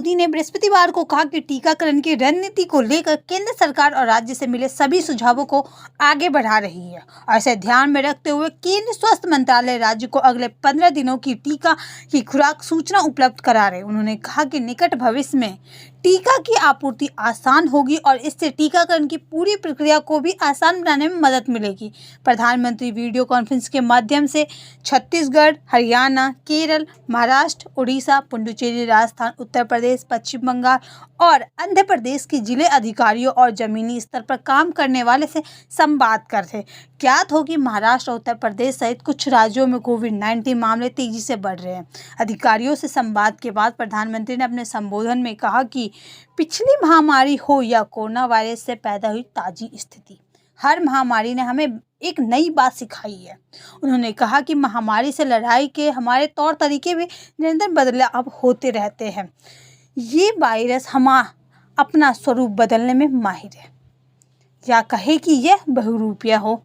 मोदी ने बृहस्पतिवार को कहा कि टीकाकरण की रणनीति को लेकर केंद्र सरकार और राज्य से मिले सभी सुझावों को आगे बढ़ा रही है। और इसे ध्यान में रखते हुए केंद्रीय स्वास्थ्य मंत्रालय राज्य को अगले 15 दिनों की टीका की खुराक सूचना उपलब्ध करा रहे। उन्होंने कहा कि निकट भविष्य में टीका की आपूर्ति आसान होगी और इससे टीकाकरण की पूरी प्रक्रिया को भी आसान बनाने में मदद मिलेगी। प्रधानमंत्री वीडियो कॉन्फ्रेंस के माध्यम से छत्तीसगढ़, हरियाणा, केरल, महाराष्ट्र, उड़ीसा, पुडुचेरी, राजस्थान, उत्तर प्रदेश, पश्चिम बंगाल और आंध्र प्रदेश के जिले अधिकारियों और जमीनी स्तर पर काम करने वाले से संवाद कर थे। ज्ञात हो कि महाराष्ट्र और उत्तर प्रदेश सहित कुछ राज्यों में कोविड-19 मामले तेजी से बढ़ रहे हैं। अधिकारियों से संवाद के बाद प्रधानमंत्री ने अपने संबोधन में कहा कि पिछली महामारी हो या कोरोना वायरस से पैदा हुई ताजी स्थिति, हर महामारी ने हमें एक नई बात सिखाई है। उन्होंने कहा कि महामारी से लड़ाई के हमारे तौर तरीके भी निरंतर बदलाव होते रहते हैं। ये वायरस अपना स्वरूप बदलने में माहिर है, या कहे कि यह बहुरूपिया हो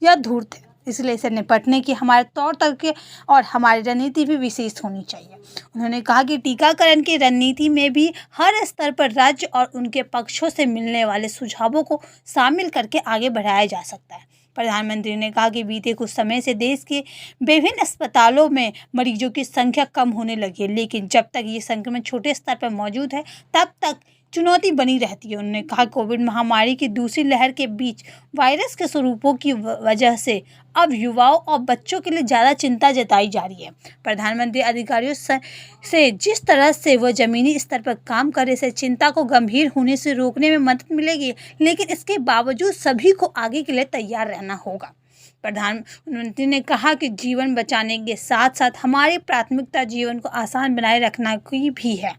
या धूर्त है, इसलिए इसे निपटने की हमारे तौर तरीके और हमारी रणनीति भी विशेष होनी चाहिए। उन्होंने कहा कि टीकाकरण की रणनीति में भी हर स्तर पर राज्य और उनके पक्षों से मिलने वाले सुझावों को शामिल करके आगे बढ़ाया जा सकता है। प्रधानमंत्री ने कहा कि बीते कुछ समय से देश के विभिन्न अस्पतालों में मरीजों की संख्या कम होने लगी है, लेकिन जब तक ये संक्रमण छोटे स्तर पर मौजूद है तब तक चुनौती बनी रहती है। उन्होंने कहा कोविड महामारी की दूसरी लहर के बीच वायरस के स्वरूपों की वजह से अब युवाओं और बच्चों के लिए ज़्यादा चिंता जताई जा रही है। प्रधानमंत्री अधिकारियों से जिस तरह से वह ज़मीनी स्तर पर काम करे से चिंता को गंभीर होने से रोकने में मदद मिलेगी, लेकिन इसके बावजूद सभी को आगे के लिए तैयार रहना होगा। प्रधानमंत्री ने कहा कि जीवन बचाने के साथ साथ हमारी प्राथमिकता जीवन को आसान बनाए रखना की भी है।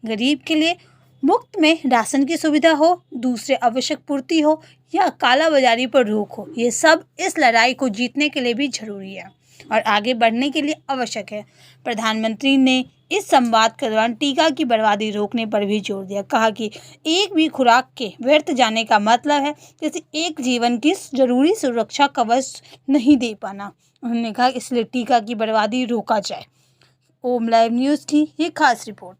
गरीब के लिए मुफ्त में राशन की सुविधा हो, दूसरे आवश्यक पूर्ति हो या कालाबाजारी पर रोक हो, ये सब इस लड़ाई को जीतने के लिए भी जरूरी है और आगे बढ़ने के लिए आवश्यक है। प्रधानमंत्री ने इस संवाद के दौरान टीका की बर्बादी रोकने पर भी जोर दिया। कहा कि एक भी खुराक के व्यर्थ जाने का मतलब है जैसे एक जीवन की जरूरी सुरक्षा कवच नहीं दे पाना। उन्होंने कहा इसलिए टीका की बर्बादी रोका जाए। ओम लाइव न्यूज़ की ये खास रिपोर्ट।